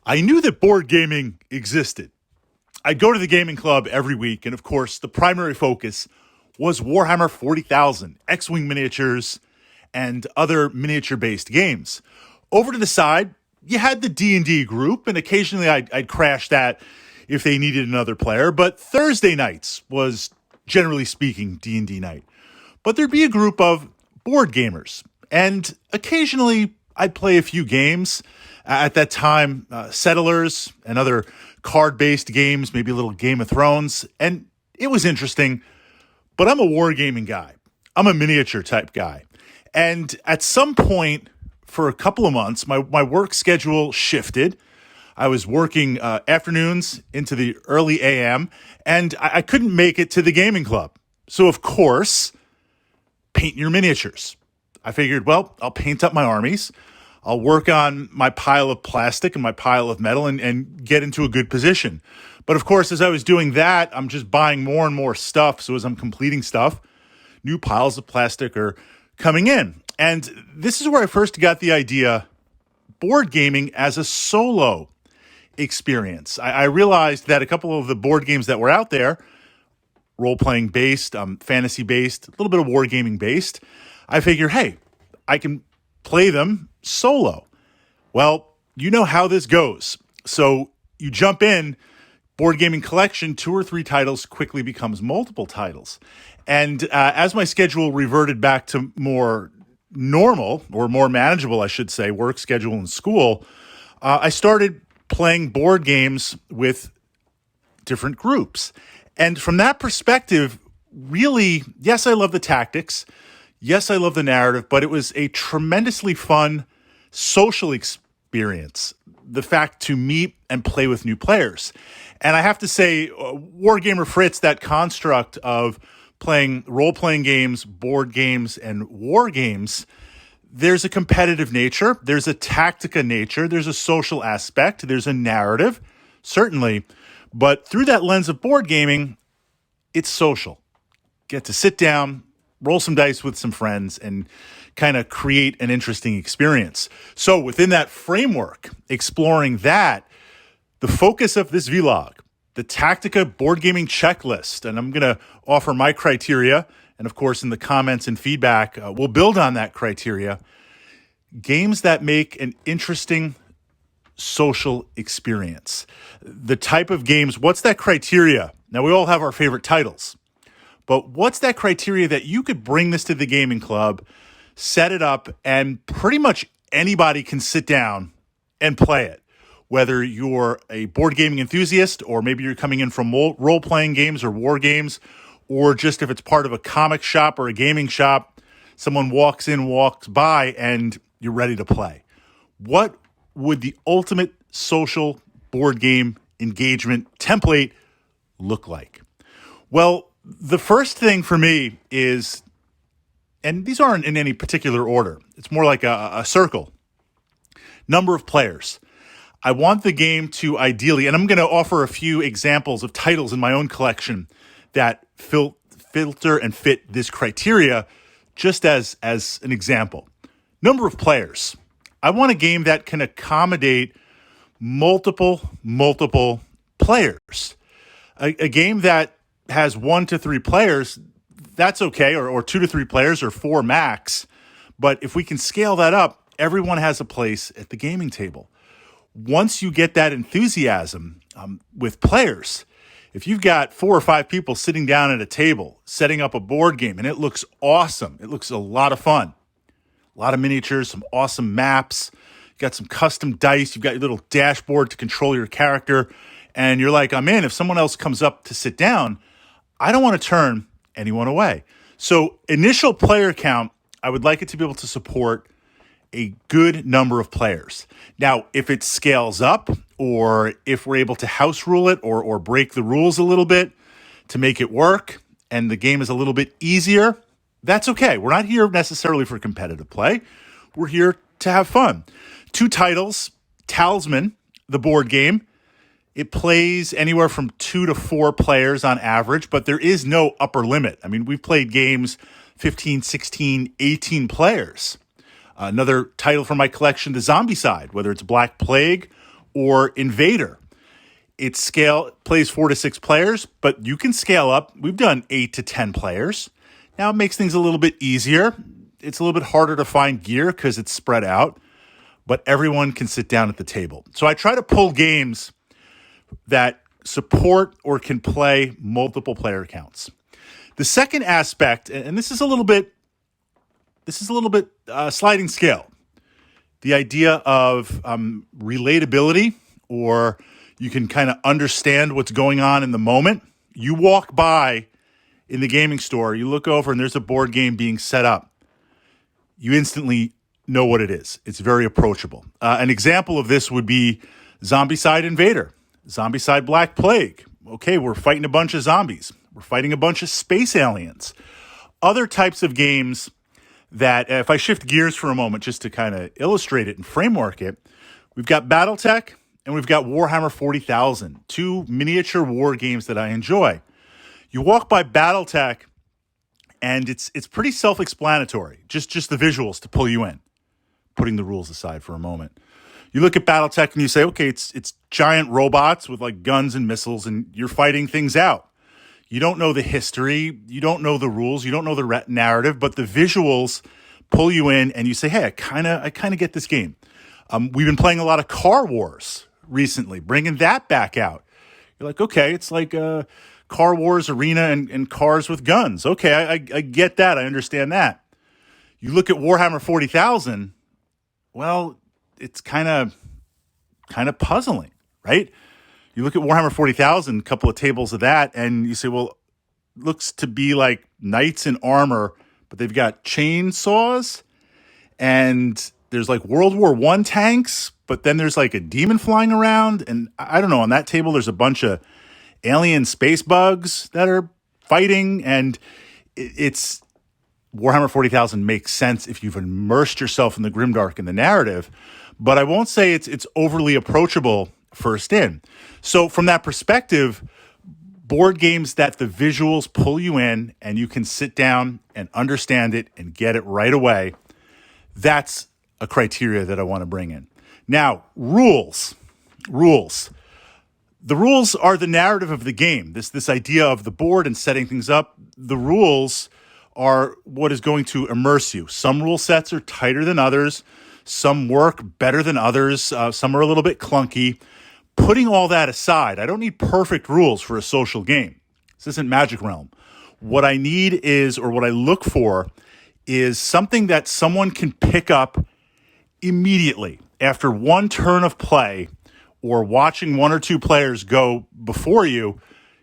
I knew that board gaming existed. I'd go to the gaming club every week, and of course, the primary focus was Warhammer 40,000, X-Wing miniatures, and other miniature-based games. Over to the side, you had the D&D group, and occasionally I'd crash that if they needed another player, but Thursday nights was, generally speaking, D&D night. But there'd be a group of board gamers, and occasionally I'd play a few games. At that time, Settlers and other card-based games, maybe a little Game of Thrones, and it was interesting, but I'm a wargaming guy. I'm a miniature type guy. And at some point, for a couple of months, my work schedule shifted. I was working afternoons into the early AM, and I couldn't make it to the gaming club. So, of course, paint your miniatures. I figured, well, I'll paint up my armies. I'll work on my pile of plastic and my pile of metal and get into a good position. But of course, as I was doing that, I'm just buying more and more stuff. So as I'm completing stuff, new piles of plastic are coming in. And this is where I first got the idea, board gaming as a solo experience. I realized that a couple of the board games that were out there, role-playing based, fantasy based, a little bit of wargaming based, I figure, hey, I can play them solo. Well, you know how this goes. So you jump in, board gaming collection, 2 or 3 titles quickly becomes multiple titles. And as my schedule reverted back to more normal, or more manageable, I should say, work schedule in school, I started playing board games with different groups. And from that perspective, really, yes, I love the tactics. Yes, I love the narrative, but it was a tremendously fun social experience, the fact to meet and play with new players. And I have to say, Wargamer Fritz, that construct of playing role-playing games, board games, and war games, there's a competitive nature, there's a tactica nature, there's a social aspect, there's a narrative, certainly. But through that lens of board gaming, it's social. Get to sit down, roll some dice with some friends, and kind of create an interesting experience. So within that framework, exploring that, the focus of this vlog, the Tactica board gaming checklist, and I'm going to offer my criteria, and of course in the comments and feedback, we'll build on that criteria. Games that make an interesting social experience. The type of games, what's that criteria? Now we all have our favorite titles. But what's that criteria that you could bring this to the gaming club, set it up, and pretty much anybody can sit down and play it? Whether you're a board gaming enthusiast, or maybe you're coming in from role-playing games or war games, or just if it's part of a comic shop or a gaming shop, someone walks in, walks by, and you're ready to play. What would the ultimate social board game engagement template look like? Well, the first thing for me is, and these aren't in any particular order, it's more like a circle, number of players. I want the game to ideally, and I'm going to offer a few examples of titles in my own collection that filter and fit this criteria, just as an example. Number of players. I want a game that can accommodate multiple players. A game that has 1 to 3 players, that's okay, or 2 to 3 players, or 4 max. But if we can scale that up, everyone has a place at the gaming table. Once you get that enthusiasm with players, if you've got 4 or 5 people sitting down at a table, setting up a board game, and it looks awesome, it looks a lot of fun, a lot of miniatures, some awesome maps, you've got some custom dice, you've got your little dashboard to control your character, and you're like, I'm in. If someone else comes up to sit down, I don't want to turn anyone away. So initial player count, I would like it to be able to support a good number of players. Now, if it scales up, or if we're able to house rule it or break the rules a little bit to make it work, and the game is a little bit easier, that's okay. We're not here necessarily for competitive play. We're here to have fun. 2 titles, Talisman, the board game. It plays anywhere from 2 to 4 players on average, but there is no upper limit. I mean, we've played games 15, 16, 18 players. Another title from my collection, The Zombie Side, whether it's Black Plague or Invader. Plays 4 to 6 players, but you can scale up. We've done 8 to 10 players. Now it makes things a little bit easier. It's a little bit harder to find gear because it's spread out, but everyone can sit down at the table. So I try to pull games that support or can play multiple player counts. The second aspect, and this is a little bit sliding scale. The idea of relatability, or you can kind of understand what's going on in the moment. You walk by in the gaming store, you look over, and there's a board game being set up. You instantly know what it is. It's very approachable. An example of this would be Zombicide Invader, Zombicide Black Plague. Okay, we're fighting a bunch of zombies. We're fighting a bunch of space aliens. Other types of games that, if I shift gears for a moment just to kind of illustrate it and framework it, we've got BattleTech and we've got Warhammer 40,000, 2 miniature war games that I enjoy. You walk by BattleTech and it's pretty self-explanatory, just the visuals to pull you in, putting the rules aside for a moment. You look at BattleTech and you say, okay, it's giant robots with like guns and missiles, and you're fighting things out. You don't know the history, you don't know the rules, you don't know the narrative, but the visuals pull you in, and you say, hey, I kind of get this game. We've been playing a lot of Car Wars recently, bringing that back out. You're like, okay, it's like a Car Wars arena and cars with guns. Okay, I get that, I understand that. You look at Warhammer 40,000, well, it's kind of puzzling, right? You look at Warhammer 40,000, a couple of tables of that, and you say, well, looks to be like knights in armor, but they've got chainsaws, and there's like World War I tanks, but then there's like a demon flying around, and I don't know, on that table there's a bunch of alien space bugs that are fighting, and it's Warhammer 40,000 makes sense if you've immersed yourself in the grimdark and the narrative, but I won't say it's overly approachable first in. So from that perspective, board games that the visuals pull you in and you can sit down and understand it and get it right away, that's a criteria that I want to bring in. Now, rules. The rules are the narrative of the game. This idea of the board and setting things up. The rules are what is going to immerse you. Some rule sets are tighter than others. Some work better than others. Some are a little bit clunky. Putting all that aside, I don't need perfect rules for a social game. This isn't Magic Realm. What I need is, or what I look for, is something that someone can pick up immediately after one turn of play, or watching 1 or 2 players go before you.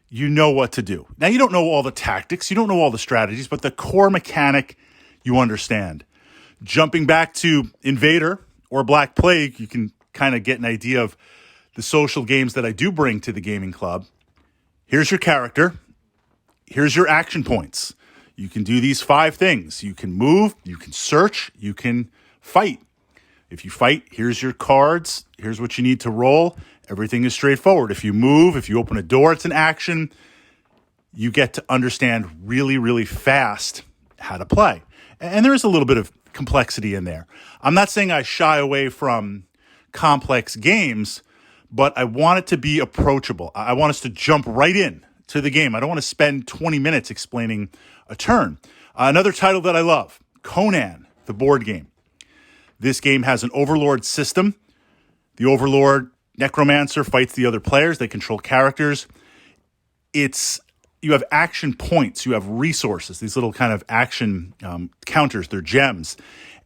You know what to do. Now, you don't know all the tactics, you don't know all the strategies, but the core mechanic you understand. Jumping back to Invader or Black Plague, you can kind of get an idea of the social games that I do bring to the gaming club. Here's your character. Here's your action points. You can do these 5 things. You can move, you can search, you can fight. If you fight, here's your cards. Here's what you need to roll. Everything is straightforward. If you move, if you open a door, it's an action. You get to understand really, really fast how to play. And there is a little bit of complexity in there. I'm not saying I shy away from complex games, but I want it to be approachable. I want us to jump right in to the game. I don't want to spend 20 minutes explaining a turn. Another title that I love, Conan, the board game. This game has an overlord system. The overlord necromancer fights the other players. They control characters. You have action points. You have resources, these little kind of action counters. They're gems.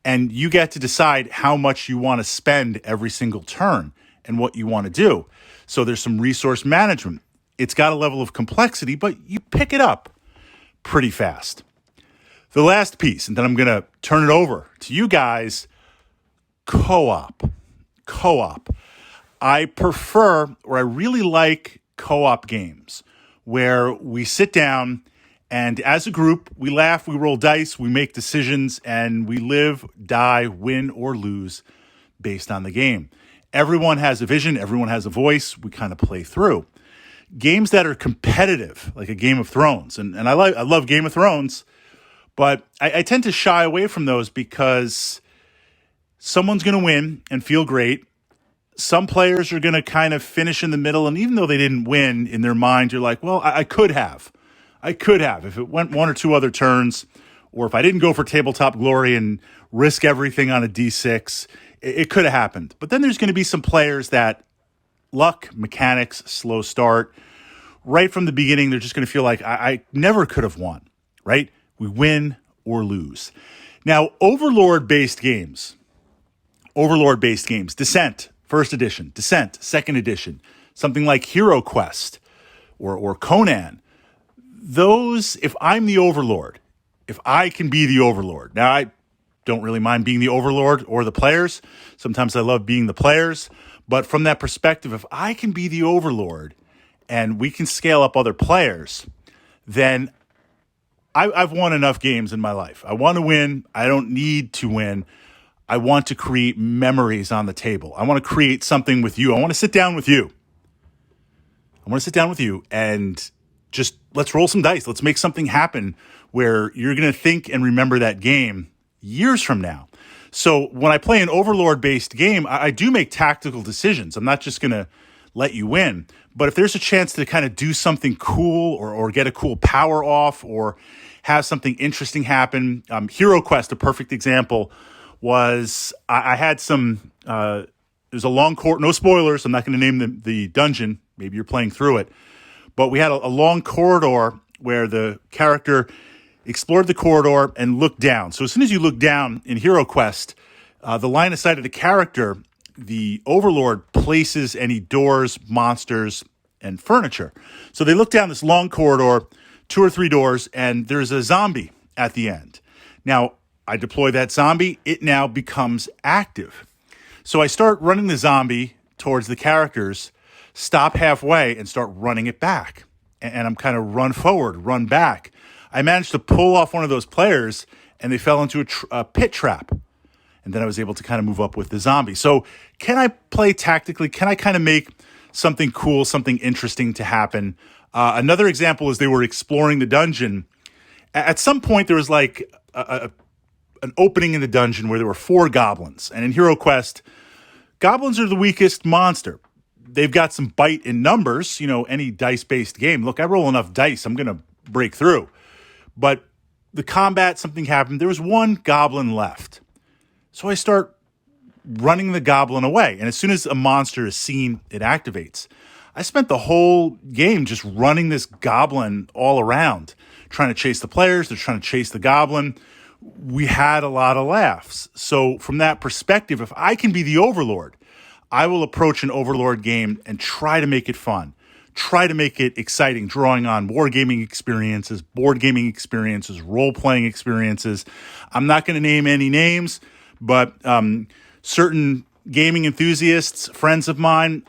And you get to decide how much you want to spend every single turn and what you want to do. So there's some resource management. It's got a level of complexity, but you pick it up pretty fast. The last piece, and then I'm going to turn it over to you guys, co-op. I prefer, or I really like co-op games where we sit down and as a group, we laugh, we roll dice, we make decisions, and we live, die, win, or lose based on the game. Everyone has a vision, everyone has a voice, we kind of play through. Games that are competitive, like a Game of Thrones, and I love Game of Thrones, but I tend to shy away from those because someone's going to win and feel great. Some players are going to kind of finish in the middle, and even though they didn't win, in their mind, you're like, well, I could have. I could have. If it went one or two other turns, or if I didn't go for tabletop glory and risk everything on a D6, it could have happened. But then there's going to be some players that luck, mechanics, slow start. Right from the beginning, they're just going to feel like I never could have won, right? We win or lose. Now, Overlord-based games, Descent, first edition, Descent, second edition, something like Hero Quest or Conan, those, if I'm the Overlord, if I can be the Overlord. Now, I don't really mind being the Overlord or the players. Sometimes I love being the players. But from that perspective, if I can be the Overlord and we can scale up other players, then I've won enough games in my life. I want to win. I don't need to win. I want to create memories on the table. I want to create something with you. I want to sit down with you. And just let's roll some dice. Let's make something happen where you're going to think and remember that game years from now. So when I play an Overlord-based game, I do make tactical decisions. I'm not just going to let you win. But if there's a chance to kind of do something cool or get a cool power off or have something interesting happen, Hero Quest, a perfect example, was I had some, there's a long court, no spoilers, I'm not going to name the dungeon, maybe you're playing through it, but we had a long corridor where the character explored the corridor and looked down. So as soon as you look down in Hero Quest, the line of sight of the character, the Overlord places any doors, monsters, and furniture. So they look down this long corridor, 2 or 3 doors, and there's a zombie at the end. Now, I deploy that zombie. It now becomes active. So I start running the zombie towards the characters, stop halfway, and start running it back. And I'm kind of run forward, run back. I managed to pull off one of those players, and they fell into a pit trap. And then I was able to kind of move up with the zombie. So can I play tactically? Can I kind of make something cool, something interesting to happen? Another example is they were exploring the dungeon. At some point, there was like an opening in the dungeon where there were 4 goblins. And in Hero Quest, goblins are the weakest monster. They've got some bite in numbers, any dice-based game. Look, I roll enough dice, I'm going to break through. But the combat, something happened. There was 1 goblin left. So I start running the goblin away. And as soon as a monster is seen, it activates. I spent the whole game just running this goblin all around, trying to chase the players. They're trying to chase the goblin. We had a lot of laughs. So from that perspective, if I can be the Overlord, I will approach an Overlord game and try to make it fun. Try to make it exciting, drawing on wargaming experiences, board gaming experiences, role-playing experiences. I'm not going to name any names, but certain gaming enthusiasts, friends of mine,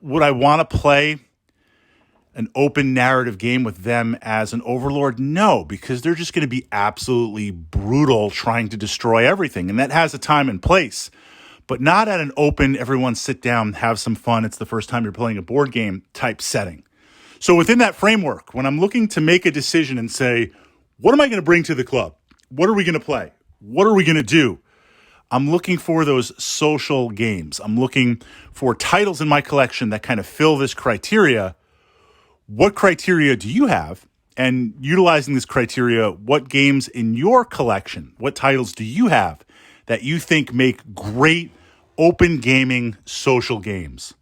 would I want to play an open narrative game with them as an Overlord? No, because they're just going to be absolutely brutal trying to destroy everything. And that has a time and place, but not at an open, everyone sit down, have some fun, it's the first time you're playing a board game type setting. So within that framework, when I'm looking to make a decision and say, what am I going to bring to the club? What are we going to play? What are we going to do? I'm looking for those social games. I'm looking for titles in my collection that kind of fill this criteria. What criteria do you have? And utilizing this criteria, what games in your collection, what titles do you have that you think make great open gaming social games?